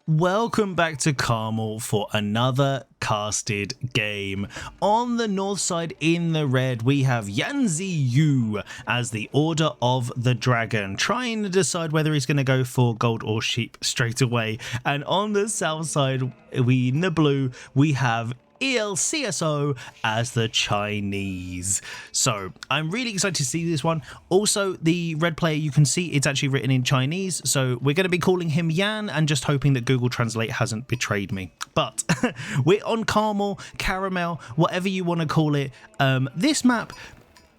Welcome back to Carmel for another casted game. On the north side in the red, we have Yanzi Yu as the Order of the Dragon, trying to decide whether he's going to go for gold or sheep straight away. And on the south side, in the blue, we have ELCSO as the Chinese. So I'm really excited to see this one. Also, the red player, you can see it's actually written in Chinese, so we're going to be calling him Yan and just hoping that Google Translate hasn't betrayed me. But we're on Carmel, Caramel, whatever you want to call it.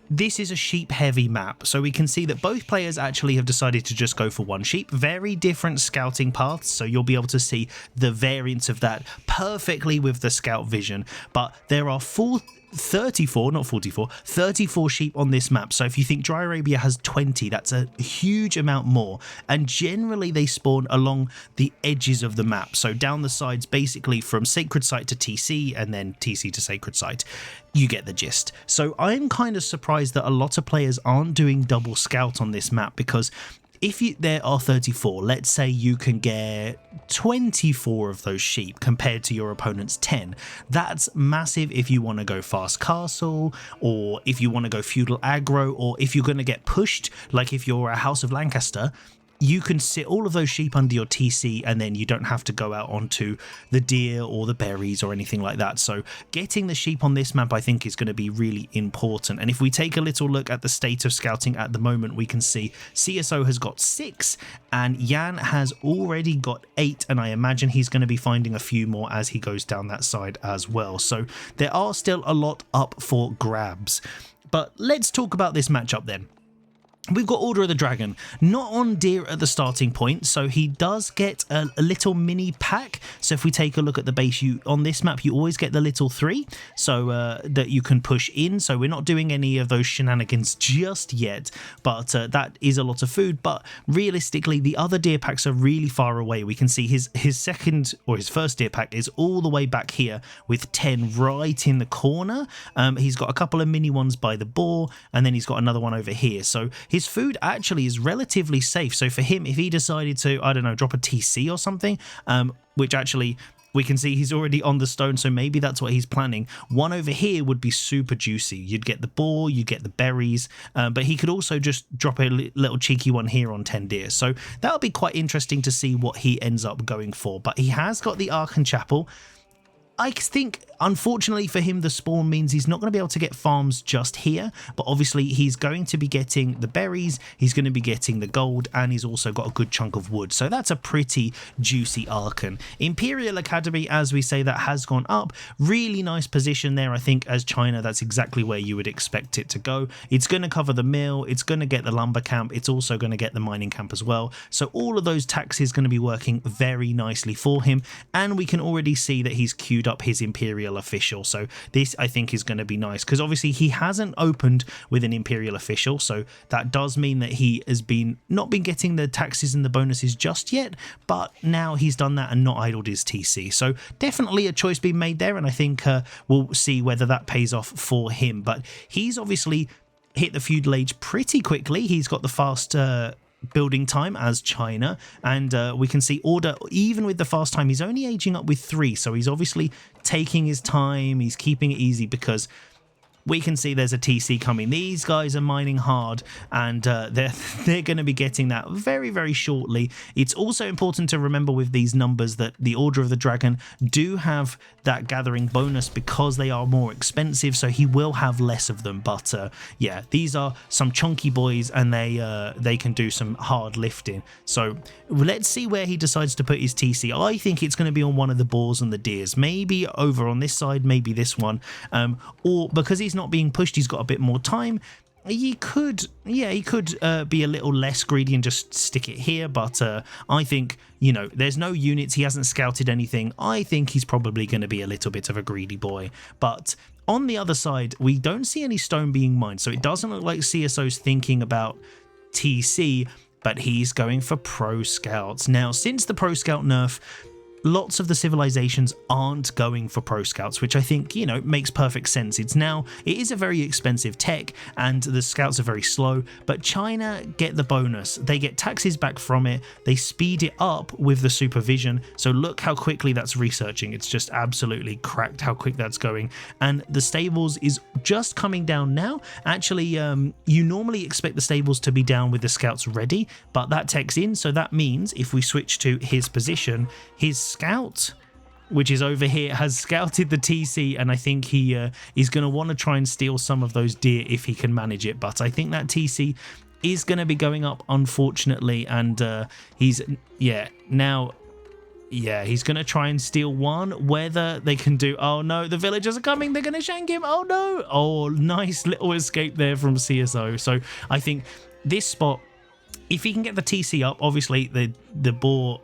This is a sheep heavy map, so we can see that both players actually have decided to just go for one sheep. Very different scouting paths, so you'll be able to see the variance of that perfectly with the scout vision. But there are 34 sheep on this map. So if you think Dry Arabia has 20, that's a huge amount more. And generally they spawn along the edges of the map. So down the sides, basically from Sacred Site to TC and then TC to Sacred Site. You get the gist. So I'm kind of surprised that a lot of players aren't doing double scout on this map, because if there are 34, let's say you can get 24 of those sheep compared to your opponent's 10. That's massive if you want to go fast castle, or if you want to go feudal aggro, or if you're going to get pushed, like if you're a House of Lancaster, you can sit all of those sheep under your TC and then you don't have to go out onto the deer or the berries or anything like that. So getting the sheep on this map I think is going to be really important. And if we take a little look at the state of scouting at the moment, we can see CSO has got 6 and Yan has already got 8, and I imagine he's going to be finding a few more as he goes down that side as well. So there are still a lot up for grabs. But let's talk about this matchup then. We've got Order of the Dragon, not on deer at the starting point, so he does get a little mini pack. So if we take a look at the base, on this map you always get the little 3, so that you can push in. So we're not doing any of those shenanigans just yet, but that is a lot of food. But realistically, the other deer packs are really far away. We can see his second or his first deer pack is all the way back here with 10 right in the corner. He's got a couple of mini ones by the boar, and then he's got another one over here. So his food actually is relatively safe. So for him, if he decided to, I don't know, drop a TC or something, which actually we can see he's already on the stone, so maybe that's what he's planning. One over here would be super juicy. You'd get the boar, you'd get the berries, but he could also just drop a little cheeky one here on 10 deer. So that'll be quite interesting to see what he ends up going for. But he has got the Ark and Chapel. I think, unfortunately for him, the spawn means he's not going to be able to get farms just here, but obviously he's going to be getting the berries, he's going to be getting the gold, and he's also got a good chunk of wood. So that's a pretty juicy Archon. Imperial Academy, as we say, that has gone up. Really nice position there, I think, as China. That's exactly where you would expect it to go. It's going to cover the mill, it's going to get the lumber camp, it's also going to get the mining camp as well. So all of those taxes going to be working very nicely for him, and we can already see that he's queued up his Imperial official. So this I think is going to be nice, because obviously he hasn't opened with an Imperial official, so that does mean that he has not been getting the taxes and the bonuses just yet, but now he's done that and not idled his TC. So definitely a choice being made there, and I think we'll see whether that pays off for him. But he's obviously hit the feudal age pretty quickly. He's got the fast building time as China, and we can see Order, even with the fast time, he's only aging up with 3, so he's obviously taking his time, he's keeping it easy, because we can see there's a TC coming. These guys are mining hard, and they're going to be getting that very, very shortly. It's also important to remember with these numbers that the Order of the Dragon do have that gathering bonus because they are more expensive, so he will have less of them. But yeah, these are some chunky boys, and they can do some hard lifting. So let's see where he decides to put his TC. I think it's going to be on one of the boars and the deers, maybe over on this side, maybe this one, or because he's not being pushed, he's got a bit more time. He could be a little less greedy and just stick it here, but I think, you know, there's no units, he hasn't scouted anything. I think he's probably going to be a little bit of a greedy boy. But on the other side, we don't see any stone being mined, so it doesn't look like CSO's thinking about TC, but he's going for Pro Scouts. Now, since the Pro Scout nerf, lots of the civilizations aren't going for pro scouts, which I think, you know, makes perfect sense. It is a very expensive tech and the scouts are very slow, but China get the bonus. They get taxes back from it. They speed it up with the supervision. So look how quickly that's researching. It's just absolutely cracked how quick that's going. And the stables is just coming down now. Actually, you normally expect the stables to be down with the scouts ready, but that tech's in. So that means if we switch to his position, his scout, which is over here, has scouted the TC, and I think he is going to want to try and steal some of those deer if he can manage it. But I think that TC is going to be going up, unfortunately, and he's going to try and steal one. Whether they can do... Oh no, the villagers are coming. They're going to shank him. Oh no. Oh, nice little escape there from CSO. So I think this spot, if he can get the TC up, obviously the boar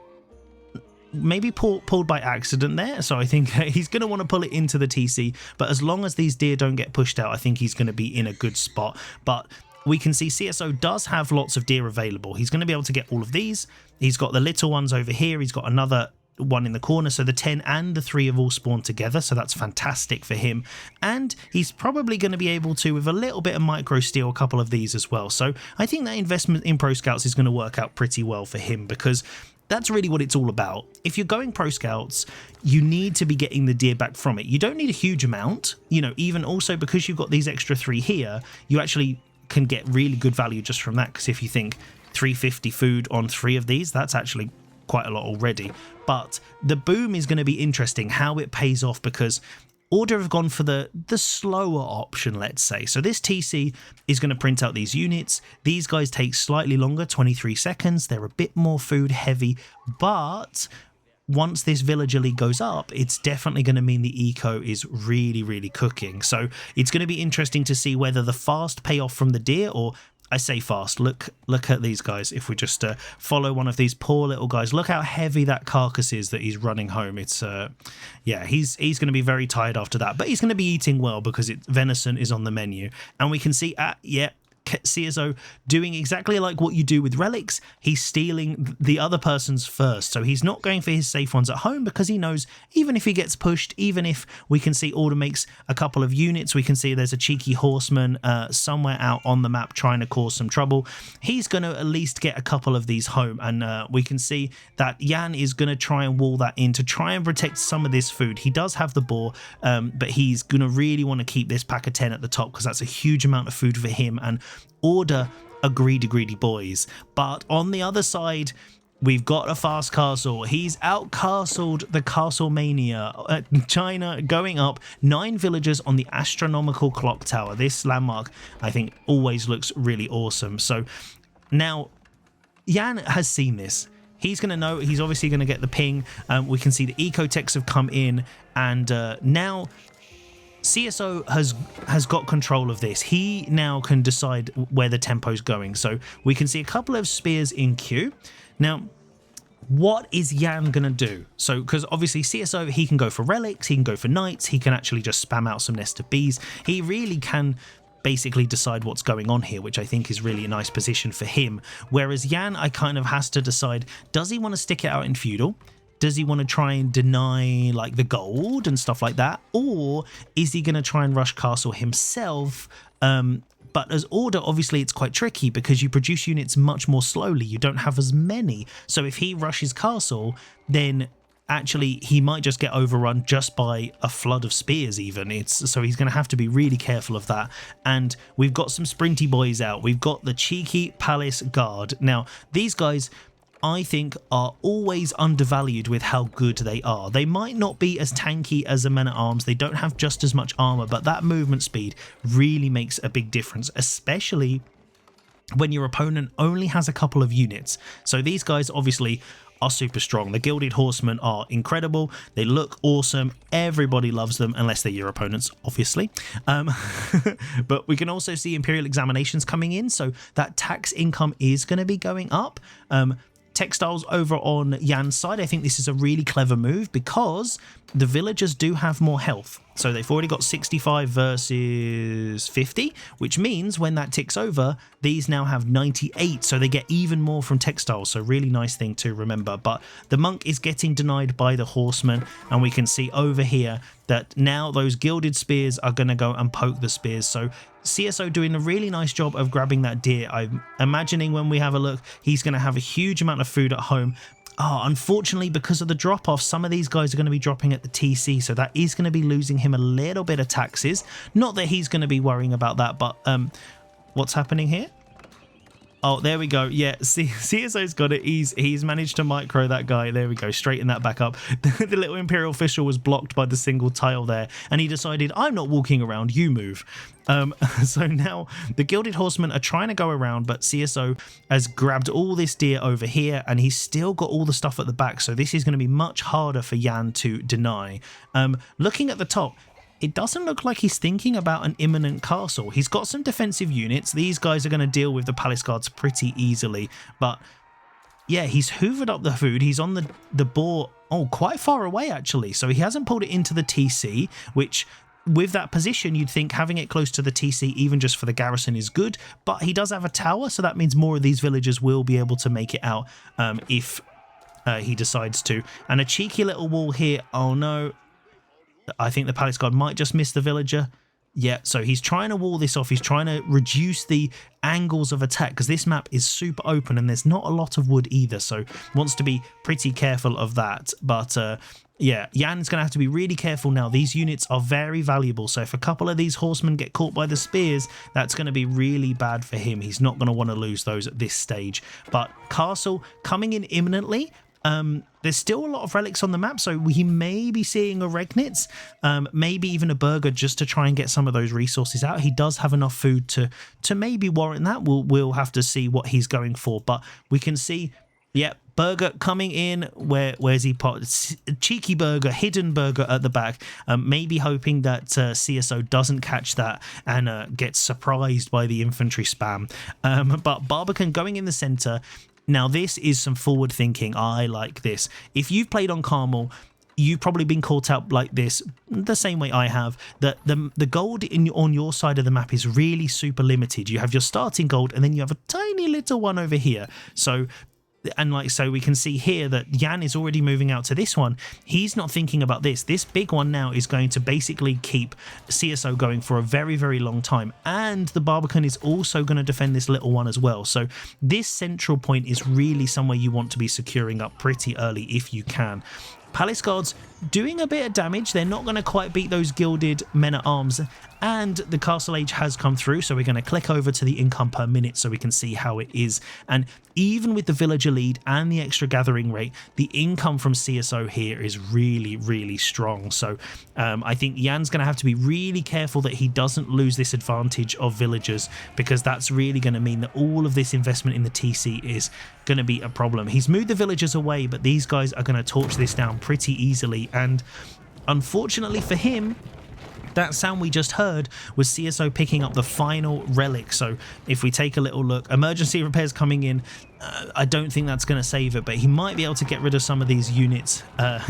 maybe pulled by accident there, so I think he's going to want to pull it into the TC, but as long as these deer don't get pushed out, I think he's going to be in a good spot. But we can see CSO does have lots of deer available. He's going to be able to get all of these. He's got the little ones over here. He's got another one in the corner, so the 10 and the 3 have all spawned together, so that's fantastic for him. And he's probably going to be able to, with a little bit of micro, steal a couple of these as well. So I think that investment in pro scouts is going to work out pretty well for him, because that's really what it's all about. If you're going pro scouts, you need to be getting the deer back from it. You don't need a huge amount, you know, even also because you've got these extra 3 here, you actually can get really good value just from that, because if you think 350 food on 3 of these, that's actually quite a lot already. But the boom is going to be interesting, how it pays off, because Order have gone for the slower option, let's say. So this TC is going to print out these units. These guys take slightly longer, 23 seconds. They're a bit more food heavy, but once this villager league goes up, it's definitely going to mean the eco is really, really cooking. So it's going to be interesting to see whether the fast payoff from the deer, or I say fast, look at these guys. If we just follow one of these poor little guys, look how heavy that carcass is that he's running home. It's yeah, he's going to be very tired after that, but he's going to be eating well because venison is on the menu. And we can see CSO doing exactly like what you do with relics. He's stealing the other person's first, so he's not going for his safe ones at home, because he knows even if he gets pushed, even if we can see Order makes a couple of units, we can see there's a cheeky horseman somewhere out on the map trying to cause some trouble, he's going to at least get a couple of these home. And we can see that Yan is going to try and wall that in to try and protect some of this food. He does have the boar, but he's going to really want to keep this pack of 10 at the top, because that's a huge amount of food for him. And Order are greedy boys. But on the other side, we've got a fast castle. He's outcastled the Castle Mania. China going up 9 villagers on the astronomical clock tower. This landmark, I think, always looks really awesome. So now Yan has seen this. He's going to know. He's obviously going to get the ping. We can see the ecotechs have come in, and now CSO has got control of this. He now can decide where the tempo's going. So we can see a couple of spears in queue. Now, what is Yan going to do? So, because obviously CSO, he can go for relics, he can go for knights, he can actually just spam out some nest of bees. He really can basically decide what's going on here, which I think is really a nice position for him. Whereas Yan, I kind of has to decide, does he want to stick it out in feudal? Does he want to try and deny like the gold and stuff like that? Or is he going to try and rush castle himself? But as Order, obviously it's quite tricky because you produce units much more slowly. You don't have as many. So if he rushes castle, then actually he might just get overrun just by a flood of spears even. So he's going to have to be really careful of that. And we've got some sprinty boys out. We've got the cheeky palace guard. Now, these guys, I think, are always undervalued with how good they are. They might not be as tanky as a men-at-arms, they don't have just as much armor, but that movement speed really makes a big difference, especially when your opponent only has a couple of units. So these guys obviously are super strong. The Gilded Horsemen are incredible. They look awesome. Everybody loves them, unless they're your opponents, obviously. But we can also see Imperial Examinations coming in, so that tax income is going to be going up. textiles over on Jan's side, I think this is a really clever move because the villagers do have more health. So they've already got 65 versus 50, which means when that ticks over, these now have 98. So they get even more from textiles. So really nice thing to remember. But the monk is getting denied by the horseman. And we can see over here that now those gilded spears are going to go and poke the spears. So CSO doing a really nice job of grabbing that deer. I'm imagining when we have a look, he's going to have a huge amount of food at home. Unfortunately, because of the drop-off, some of these guys are going to be dropping at the TC, so that is going to be losing him a little bit of taxes. Not that he's going to be worrying about that, but what's happening here? Oh, there we go. Yeah, CSO's got it. He's managed to micro that guy. There we go. Straighten that back up. The little Imperial official was blocked by the single tile there, and he decided, I'm not walking around, you move. So now the Gilded Horsemen are trying to go around, but CSO has grabbed all this deer over here, and he's still got all the stuff at the back, so this is going to be much harder for Jan to deny. Looking at the top, it doesn't look like he's thinking about an imminent castle. He's got some defensive units. These guys are going to deal with the palace guards pretty easily. But yeah, he's hoovered up the food. He's on the boar, quite far away actually. So he hasn't pulled it into the TC, which with that position, you'd think having it close to the TC, even just for the garrison, is good. But he does have a tower, so that means more of these villagers will be able to make it out if he decides to. And a cheeky little wall here. Oh no. I think the palace guard might just miss the villager. Yeah, so he's trying to wall this off. He's trying to reduce the angles of attack because this map is super open and there's not a lot of wood either. So wants to be pretty careful of that. But yeah, Jan's going to have to be really careful now. These units are very valuable. So if a couple of these horsemen get caught by the spears, that's going to be really bad for him. He's not going to want to lose those at this stage. But castle coming in imminently. There's still a lot of relics on the map, so we may be seeing a Regnitz, maybe even a burger just to try and get some of those resources out. He does have enough food to maybe warrant that. We'll have to see what he's going for, but we can see, yeah, burger coming in. Where's he put? Cheeky burger, hidden burger at the back, maybe hoping that CSO doesn't catch that and gets surprised by the infantry spam. But Barbican going in the center. Now, this is some forward thinking. I like this. If you've played on Carmel, you've probably been caught up like this the same way I have, that the gold on your side of the map is really super limited. You have your starting gold and then you have a tiny little one over here. So we can see here that Jan is already moving out to this one. He's not thinking about this. This big one now is going to basically keep CSO going for a very, very long time. And the Barbican is also going to defend this little one as well. So this central point is really somewhere you want to be securing up pretty early if you can. Palace guards doing a bit of damage. They're not going to quite beat those gilded men-at-arms. And the castle age has come through, so we're going to click over to the income per minute so we can see how it is. And even with the villager lead and the extra gathering rate, the income from CSO here is really, really strong. So I think Jan's going to have to be really careful that he doesn't lose this advantage of villagers, because that's really going to mean that all of this investment in the TC is going to be a problem. He's moved the villagers away, but these guys are going to torch this down pretty easily. And unfortunately for him, that sound we just heard was CSO picking up the final relic. So if we take a little look, emergency repairs coming in. I don't think that's going to save it, but he might be able to get rid of some of these units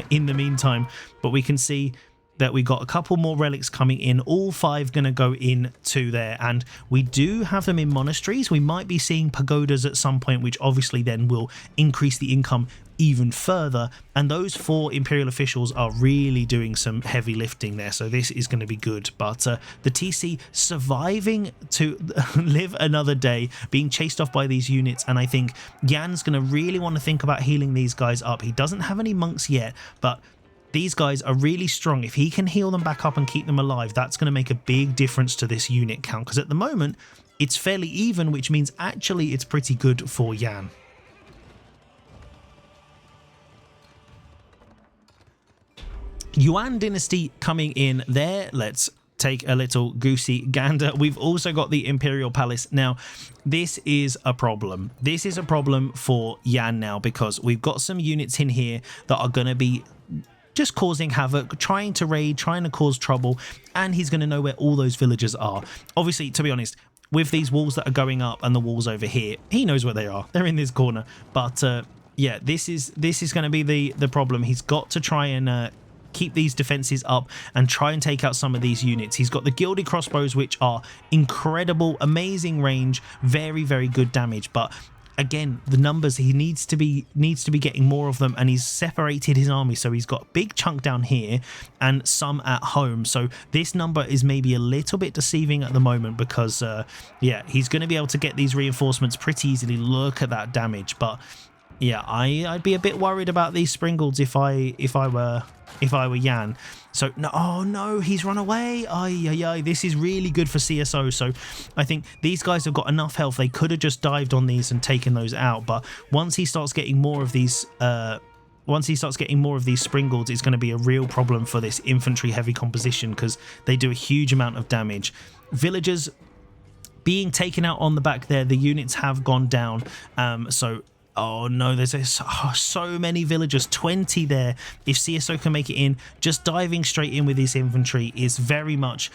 in the meantime. But we can see that we got a couple more relics coming in, all 5 going to go into there, and we do have them in monasteries. We might be seeing pagodas at some point, which obviously then will increase the income even further, and those 4 Imperial officials are really doing some heavy lifting there, so this is going to be good. But the TC surviving to live another day, being chased off by these units, and I think Jan's going to really want to think about healing these guys up. He doesn't have any monks yet, but these guys are really strong. If he can heal them back up and keep them alive, that's going to make a big difference to this unit count, because at the moment it's fairly even, which means actually it's pretty good for Jan. Yuan dynasty coming in there. Let's take a little goosey gander. We've also got the Imperial Palace. Now, this is a problem. This is a problem for Jan now, because we've got some units in here that are going to be just causing havoc, trying to raid, trying to cause trouble, and he's going to know where all those villagers are. Obviously, to be honest, with these walls that are going up and the walls over here, he knows where they are. They're in this corner. But yeah, this is going to be the problem. He's got to try and keep these defenses up and try and take out some of these units. He's got the gilded crossbows, which are incredible, amazing range, very, very good damage, but again, the numbers, he needs to be getting more of them, and he's separated his army, so he's got a big chunk down here and some at home. So this number is maybe a little bit deceiving at the moment because yeah, he's going to be able to get these reinforcements pretty easily. Look at that damage. But yeah, I'd be a bit worried about these Springolds if I were Jan. So no, oh no, he's run away. Ay, this is really good for CSO. So I think these guys have got enough health. They could have just dived on these and taken those out. But once he starts getting more of these Springolds, it's going to be a real problem for this infantry heavy composition because they do a huge amount of damage. Villagers being taken out on the back there, the units have gone down. Oh no, there's so many villagers, 20 there. If CSO can make it in, just diving straight in with his infantry is very much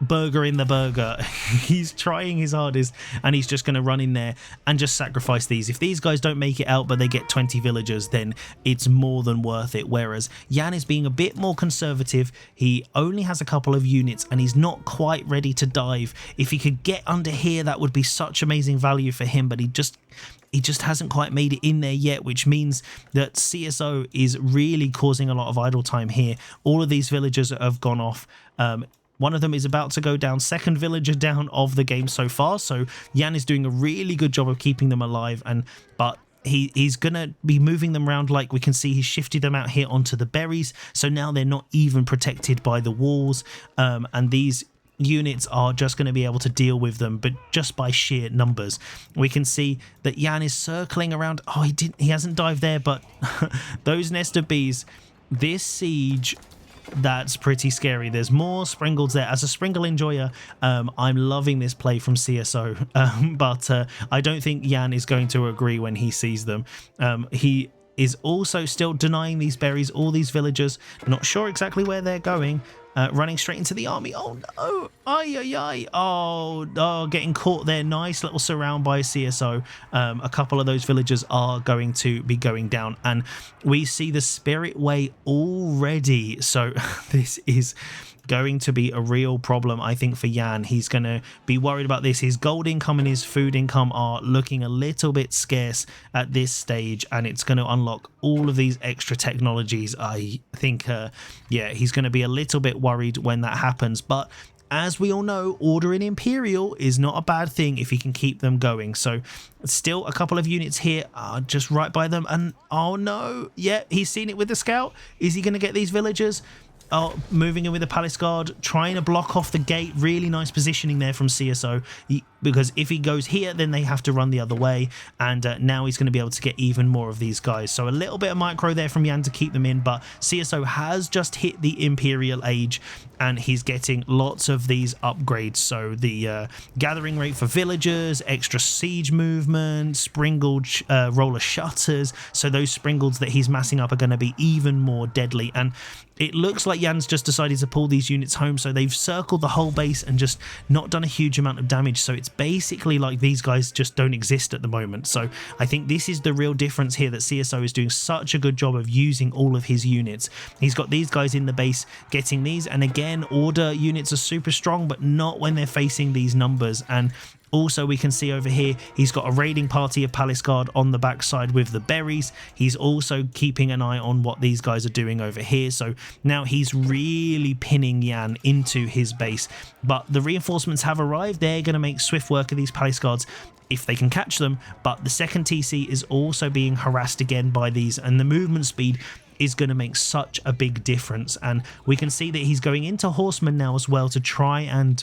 burger in the burger. He's trying his hardest and he's just going to run in there and just sacrifice these. If these guys don't make it out but they get 20 villagers, then it's more than worth it. Whereas Jan is being a bit more conservative. He only has a couple of units and he's not quite ready to dive. If he could get under here, that would be such amazing value for him, but he just hasn't quite made it in there yet, which means that CSO is really causing a lot of idle time here. All of these villagers have gone off. One of them is about to go down, second villager down of the game so far. So Jan is doing a really good job of keeping them alive, but he's going to be moving them around. Like we can see, he's shifted them out here onto the berries. So now they're not even protected by the walls. And these units are just going to be able to deal with them, but just by sheer numbers. We can see that Jan is circling around. Oh, he hasn't dived there, but those nest of bees, this siege, that's pretty scary. There's more Springolds there. As a Springle enjoyer, I'm loving this play from CSO, but I don't think Jan is going to agree when he sees them. He is also still denying these berries, all these villagers, not sure exactly where they're going. Running straight into the army. Oh no! Ay. Oh, getting caught there. Nice little surround by CSO. A couple of those villagers are going to be going down, and we see the Spirit Way already. So this is going to be a real problem, I think, for Jan. He's going to be worried about this. His gold income and his food income are looking a little bit scarce at this stage, and it's going to unlock all of these extra technologies. I think, yeah, he's going to be a little bit worried when that happens. But as we all know, ordering Imperial is not a bad thing if you can keep them going. So still a couple of units here just right by them. And oh no, yeah, he's seen it with the scout. Is he going to get these villagers? Oh, moving in with the Palace Guard, trying to block off the gate. Really nice positioning there from CSO, because if he goes here, then they have to run the other way, and now he's going to be able to get even more of these guys. So a little bit of micro there from Jan to keep them in, but CSO has just hit the Imperial Age, and he's getting lots of these upgrades. So the gathering rate for villagers, extra siege movement, Springold roller shutters. So those Springolds that he's massing up are going to be even more deadly, and it looks like Jan's just decided to pull these units home, so they've circled the whole base and just not done a huge amount of damage. So it's basically like these guys just don't exist at the moment. So I think this is the real difference here, that CSO is doing such a good job of using all of his units. He's got these guys in the base getting these, and again, order units are super strong, but not when they're facing these numbers. And also, we can see over here, he's got a raiding party of Palace Guard on the backside with the berries. He's also keeping an eye on what these guys are doing over here. So now he's really pinning Jan into his base. But the reinforcements have arrived. They're going to make swift work of these Palace Guards if they can catch them. But the second TC is also being harassed again by these, and the movement speed is going to make such a big difference. And we can see that he's going into horsemen now as well to try and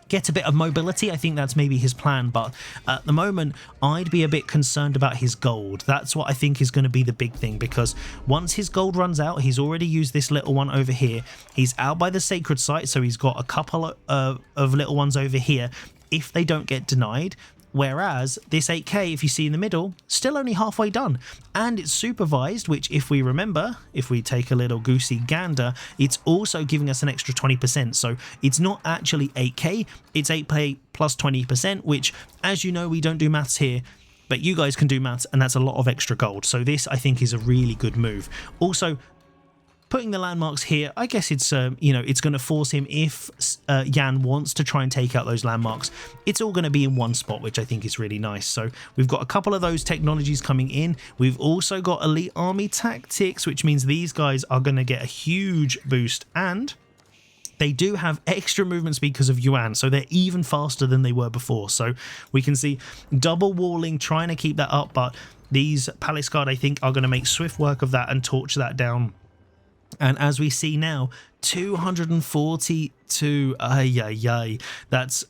get a bit of mobility. I think that's maybe his plan, but at the moment I'd be a bit concerned about his gold. That's what I think is going to be the big thing, because once his gold runs out, he's already used this little one over here. He's out by the sacred site, so he's got a couple of little ones over here if they don't get denied. Whereas this 8k, if you see in the middle, still only halfway done. And it's supervised, which if we remember, if we take a little goosey gander, it's also giving us an extra 20%. So it's not actually 8k, it's 8k plus 20%, which, as you know, we don't do maths here. but you guys can do maths, and that's a lot of extra gold. So this, I think, is a really good move. Also, putting the landmarks here, I guess it's, you know, it's going to force him, if Jan wants to try and take out those landmarks, it's all going to be in one spot, which I think is really nice. So we've got a couple of those technologies coming in. We've also got elite army tactics, which means these guys are going to get a huge boost, and they do have extra movement speed because of Yuan, so they're even faster than they were before. So we can see double walling, trying to keep that up, but these Palace Guard, I think, are going to make swift work of that and torch that down. And as we see now, 242, that's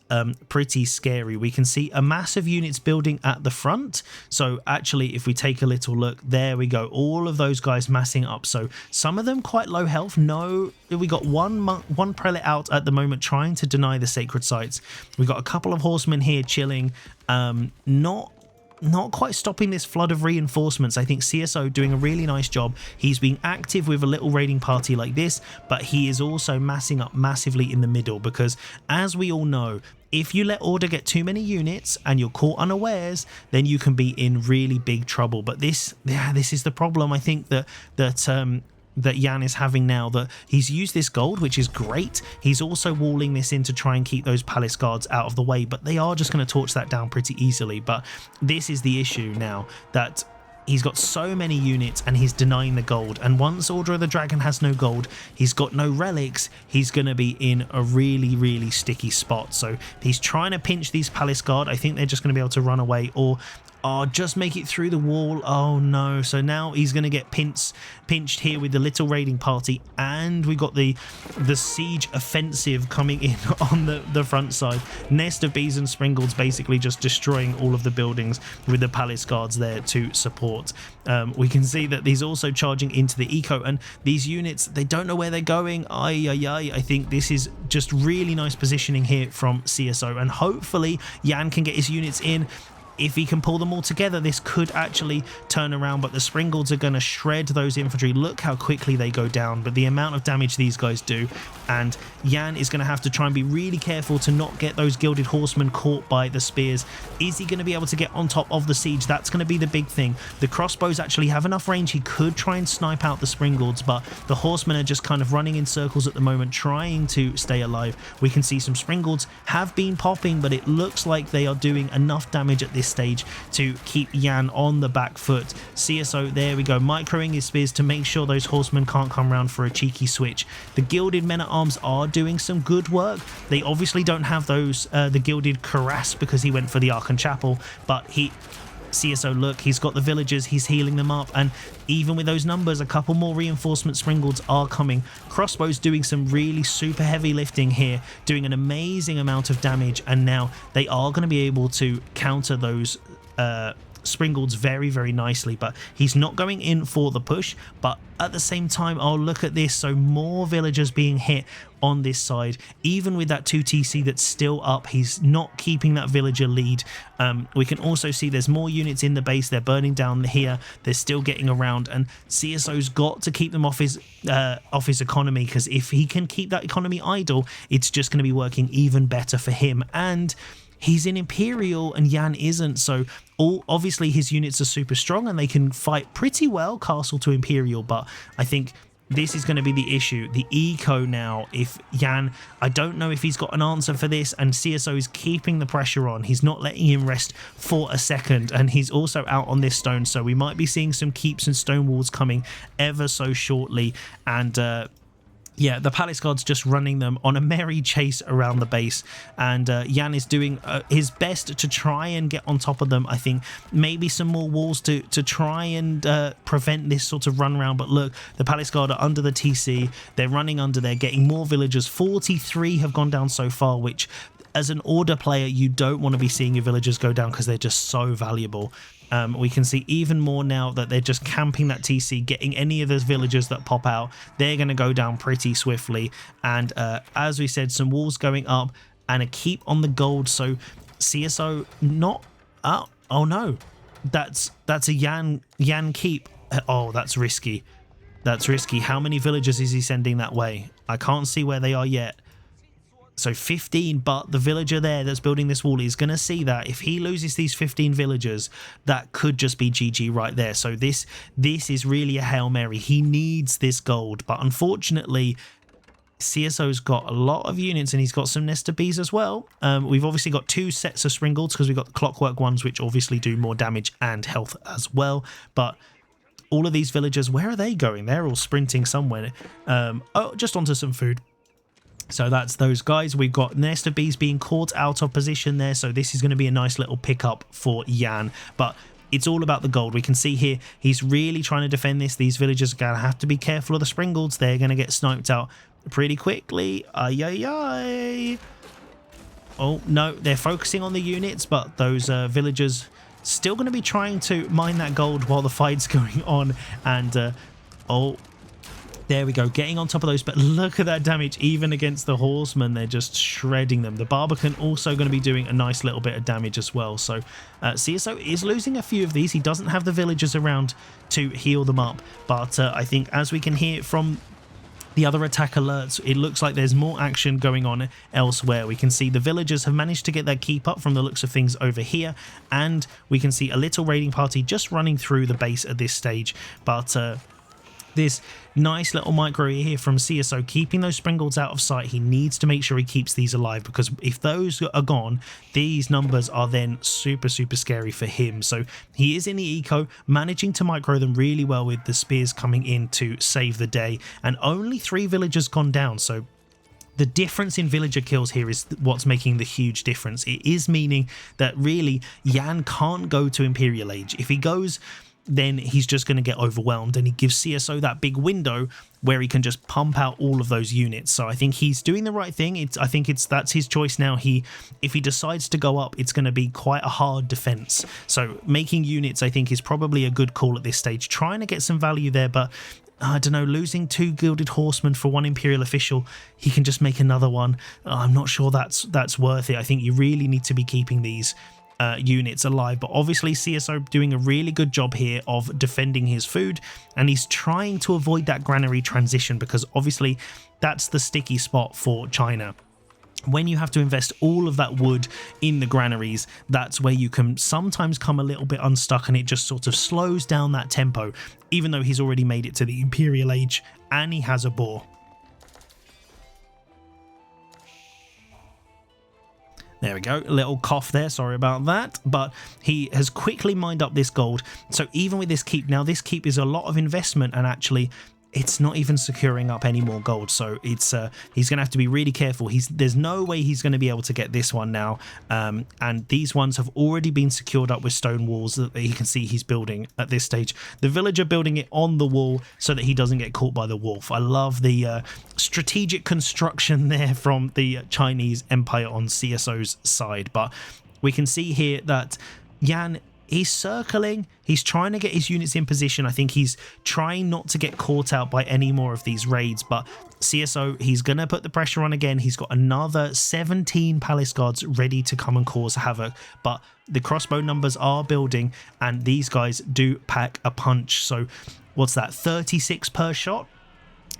pretty scary. We can see a massive units building at the front. So actually, if we take a little look, there we go, all of those guys massing up. So some of them quite low health. No, we got one prelate out at the moment trying to deny the sacred sites. We got a couple of horsemen here chilling, not quite stopping this flood of reinforcements. I think CSO doing a really nice job. He's being active with a little raiding party like this, but he is also massing up massively in the middle, because as we all know, if you let Order get too many units and you're caught unawares, then you can be in really big trouble. But this is the problem, I think, that Jan is having now, that he's used this gold, which is great. He's also walling this in to try and keep those palace guards out of the way, but they are just going to torch that down pretty easily. But this is the issue now, that he's got so many units and he's denying the gold, and once Order of the Dragon has no gold, he's got no relics, he's going to be in a really sticky spot. So he's trying to pinch these palace guard. I think they're just going to be able to run away, or just make it through the wall. Oh no, so now he's going to get pinched here with the little raiding party, and we got the siege offensive coming in on the front side. Nest of bees and springles basically just destroying all of the buildings with the palace guards there to support. We can see that he's also charging into the eco, and these units, they don't know where they're going. I think this is just really nice positioning here from CSO, and hopefully Jan can get his units in. If he can pull them all together, this could actually turn around, but the Springles are going to shred those infantry. Look how quickly they go down, but the amount of damage these guys do, and Jan is going to have to try and be really careful to not get those Gilded Horsemen caught by the spears. Is he going to be able to get on top of the siege? That's going to be the big thing. The crossbows actually have enough range. He could try and snipe out the Springlords, but the Horsemen are just kind of running in circles at the moment, trying to stay alive. We can see some Springlords have been popping, but it looks like they are doing enough damage at this stage to keep Jan on the back foot. CSO, there we go, microing his spears to make sure those horsemen can't come around for a cheeky switch. The Gilded Men-at-Arms are doing some good work. They obviously don't have those the Gilded Cuirass because he went for the Archon Chapel, but CSO, look, he's got the villagers, he's healing them up, and even with those numbers, a couple more reinforcement Springles are coming. Crossbows doing some really super heavy lifting here, doing an amazing amount of damage, and now they are going to be able to counter those Springles very nicely. But he's not going in for the push, but at the same time, oh, look at this, so more villagers being hit on this side. Even with that 2 TC that's still up, he's not keeping that villager lead. We can also see there's more units in the base. They're burning down here, they're still getting around, and CSO's got to keep them off his economy, because if he can keep that economy idle, it's just going to be working even better for him. And he's in Imperial and Jan isn't, so obviously his units are super strong and they can fight pretty well Castle to Imperial, but I think this is going to be the issue. The eco now, if Jan, I don't know if he's got an answer for this, and CSO is keeping the pressure on. He's not letting him rest for a second, and he's also out on this stone, so we might be seeing some keeps and stone walls coming ever so shortly. And yeah, the Palace Guard's just running them on a merry chase around the base, and Jan is doing his best to try and get on top of them. I think maybe some more walls to try and prevent this sort of run round, but look, the Palace Guard are under the TC, they're running under there, getting more villagers. 43 have gone down so far, which as an Order player, you don't want to be seeing your villagers go down because they're just so valuable. We can see even more now that they're just camping that TC, getting any of those villagers that pop out. They're going to go down pretty swiftly. And as we said, some walls going up and a keep on the gold. So CSO not up. Oh no, that's a Jan keep. Oh, that's risky. That's risky. How many villagers is he sending that way? I can't see where they are yet. So 15, but the villager there that's building this wall is going to see that if he loses these 15 villagers, that could just be GG right there. So this is really a Hail Mary. He needs this gold, but unfortunately, CSO's got a lot of units and he's got some Nest of Bees as well. We've obviously got 2 sets of Springolds because we've got the clockwork ones, which obviously do more damage and health as well. But all of these villagers, where are they going? They're all sprinting somewhere. Oh, just onto some food. So that's those guys. We've got Nest of Bees being caught out of position there. So this is going to be a nice little pickup for Yan. But it's all about the gold. We can see here he's really trying to defend this. These villagers are going to have to be careful of the Springolds. They're going to get sniped out pretty quickly. Ay, ay, ay. Oh, no. They're focusing on the units, but those villagers still going to be trying to mine that gold while the fight's going on. And, oh... there we go, getting on top of those, but look at that damage. Even against the horsemen, they're just shredding them. The Barbican also going to be doing a nice little bit of damage as well. So CSO is losing a few of these. He doesn't have the villagers around to heal them up, but I think as we can hear from the other attack alerts, it looks like there's more action going on elsewhere. We can see the villagers have managed to get their keep up from the looks of things over here, and we can see a little raiding party just running through the base at this stage. But this nice little micro here from CSO, keeping those Springolds out of sight. He needs to make sure he keeps these alive, because if those are gone, these numbers are then super scary for him. So he is in the eco, managing to micro them really well with the spears coming in to save the day, and only 3 villagers gone down. So the difference in villager kills here is what's making the huge difference. It is meaning that really Yan can't go to Imperial Age. If he goes, then he's just going to get overwhelmed, and he gives CSO that big window where he can just pump out all of those units. So I think he's doing the right thing. I think that's his choice now. If he decides to go up, it's going to be quite a hard defense. So making units, I think, is probably a good call at this stage. Trying to get some value there, but I don't know, losing 2 gilded horsemen for 1 imperial official, he can just make another one. I'm not sure that's worth it. I think you really need to be keeping these units alive, but obviously CSO doing a really good job here of defending his food, and he's trying to avoid that granary transition, because obviously that's the sticky spot for China. When you have to invest all of that wood in the granaries, that's where you can sometimes come a little bit unstuck, and it just sort of slows down that tempo, even though he's already made it to the Imperial Age and he has a boar. There we go, a little cough there, sorry about that, but he has quickly mined up this gold. So even with this keep, now this keep is a lot of investment, and actually it's not even securing up any more gold, so it's he's going to have to be really careful. There's no way he's going to be able to get this one now, and these ones have already been secured up with stone walls that he can see he's building at this stage. The villager building it on the wall so that he doesn't get caught by the wolf. I love the strategic construction there from the Chinese Empire on CSO's side, but we can see here that Yan, he's circling, he's trying to get his units in position. I think he's trying not to get caught out by any more of these raids, but CSO, he's going to put the pressure on again. He's got another 17 palace guards ready to come and cause havoc, but the crossbow numbers are building, and these guys do pack a punch. So what's that, 36 per shot?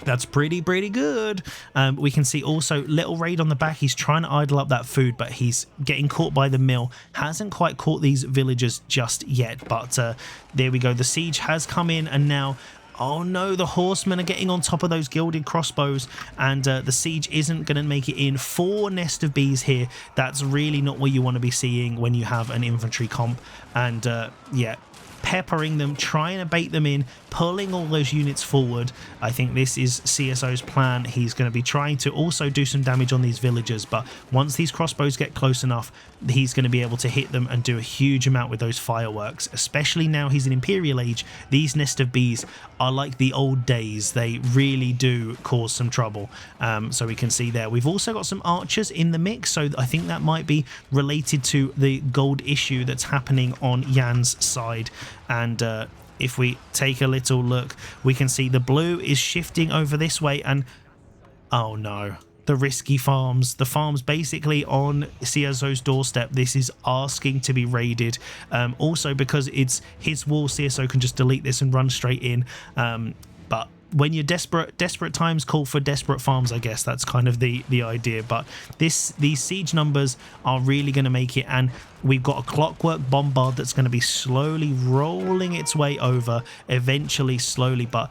That's pretty good. We can see also little raid on the back. He's trying to idle up that food, but he's getting caught by the mill. Hasn't quite caught these villagers just yet, but there we go. The siege has come in, and now, oh no, the horsemen are getting on top of those gilded crossbows, and the siege isn't going to make it in. 4 Nest of Bees here. That's really not what you want to be seeing when you have an infantry comp, and yeah, peppering them, trying to bait them in, pulling all those units forward. I think this is CSO's plan. He's going to be trying to also do some damage on these villagers, but once these crossbows get close enough, he's going to be able to hit them and do a huge amount with those fireworks, especially now he's in Imperial Age. These Nest of Bees are like the old days. They really do cause some trouble. So we can see there. We've also got some archers in the mix, so I think that might be related to the gold issue that's happening on Yan's side. And if we take a little look, we can see the blue is shifting over this way, and oh no, the risky farms. The farms basically on CSO's doorstep. This is asking to be raided. Also because it's his wall, CSO can just delete this and run straight in. But when you're desperate times call for desperate farms, I guess that's kind of the idea. But these siege numbers are really going to make it, and we've got a clockwork bombard that's going to be slowly rolling its way over, eventually slowly, but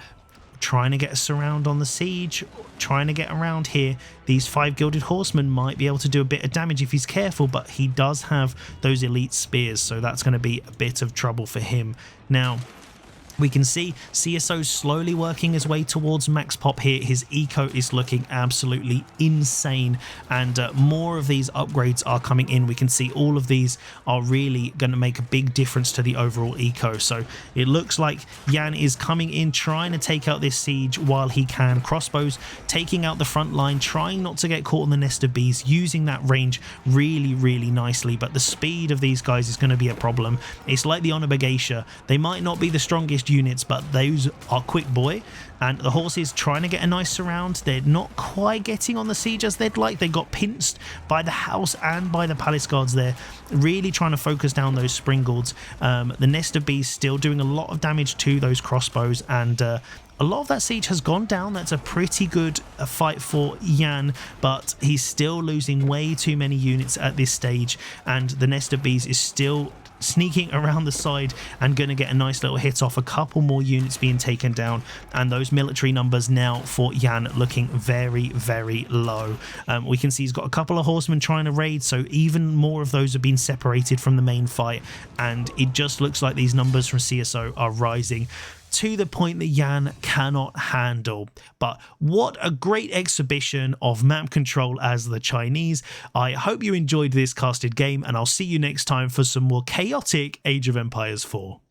trying to get a surround on the siege, trying to get around here. These 5 gilded horsemen might be able to do a bit of damage if he's careful, but he does have those elite spears, so that's going to be a bit of trouble for him. Now, we can see CSO slowly working his way towards max pop here. His eco is looking absolutely insane, and more of these upgrades are coming in. We can see all of these are really going to make a big difference to the overall eco. So it looks like Yan is coming in, trying to take out this siege while he can. Crossbows taking out the front line, trying not to get caught in the nest of bees, using that range really nicely. But the speed of these guys is going to be a problem. It's like the Honor Geisha. They might not be the strongest units, but those are quick boy, and the horses trying to get a nice surround. They're not quite getting on the siege as they'd like. They got pinched by the house and by the palace guards there, really trying to focus down those springboards. The nest of bees still doing a lot of damage to those crossbows, and a lot of that siege has gone down. That's a pretty good fight for Yan, but he's still losing way too many units at this stage, and the nest of bees is still sneaking around the side and going to get a nice little hit off. A couple more units being taken down, and those military numbers now for Yan looking very low. We can see he's got a couple of horsemen trying to raid, so even more of those have been separated from the main fight, and it just looks like these numbers from CSO are rising to the point that Yan cannot handle. But what a great exhibition of map control as the Chinese. I hope you enjoyed this casted game, and I'll see you next time for some more chaotic Age of Empires 4.